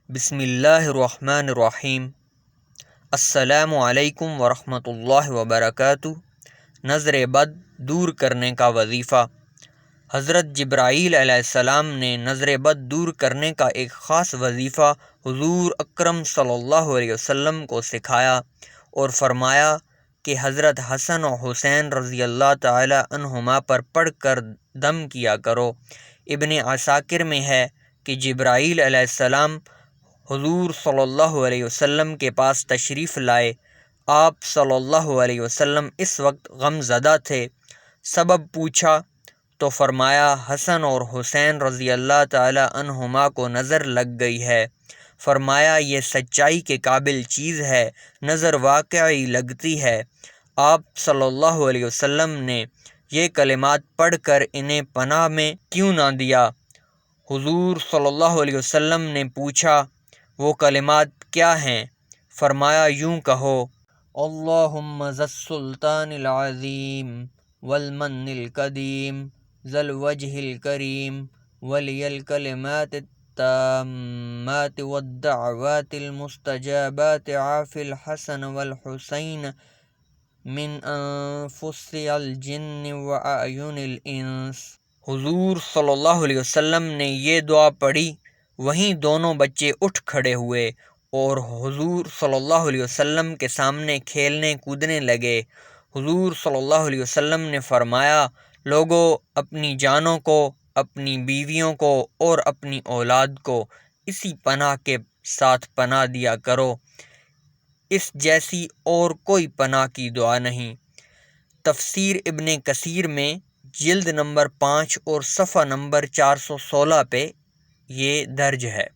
بسم اللہ الرحمن الرحیم۔ السلام علیکم ورحمۃ اللہ وبرکاتہ۔ نظر بد دور کرنے کا وظیفہ۔ حضرت جبرائیل علیہ السلام نے نظر بد دور کرنے کا ایک خاص وظیفہ حضور اکرم صلی اللہ علیہ وسلم کو سکھایا اور فرمایا کہ حضرت حسن و حسین رضی اللہ تعالی عنہما پر پڑھ کر دم کیا کرو۔ ابن عساکر میں ہے کہ جبرائیل علیہ السلام حضور صلی اللہ علیہ وسلم کے پاس تشریف لائے۔ آپ صلی اللہ علیہ وسلم اس وقت غم زدہ تھے۔ سبب پوچھا تو فرمایا حسن اور حسین رضی اللہ تعالی عنہما کو نظر لگ گئی ہے۔ فرمایا یہ سچائی کے قابل چیز ہے، نظر واقعی لگتی ہے۔ آپ صلی اللہ علیہ وسلم نے یہ کلمات پڑھ کر انہیں پناہ میں کیوں نہ دیا؟ حضور صلی اللہ علیہ وسلم نے پوچھا وہ کلمات کیا ہیں؟ فرمایا یوں کہو، اللہم ذا السلطان العظیم والمن القدیم ذا الوجہ الکریم ولی الکلمات التامات والدعوات المستجابات عاف الحسن والحسین من انفس الجن واعین الانس۔ حضور صلی اللہ علیہ وسلم نے یہ دعا پڑھی، وہیں دونوں بچے اٹھ کھڑے ہوئے اور حضور صلی اللہ علیہ وسلم کے سامنے کھیلنے کودنے لگے۔ حضور صلی اللہ علیہ وسلم نے فرمایا، لوگو اپنی جانوں کو، اپنی بیویوں کو اور اپنی اولاد کو اسی پناہ کے ساتھ پناہ دیا کرو، اس جیسی اور کوئی پناہ کی دعا نہیں۔ تفسیر ابن کثیر میں جلد نمبر 5 اور صفحہ نمبر 416 پہ یہ درج ہے۔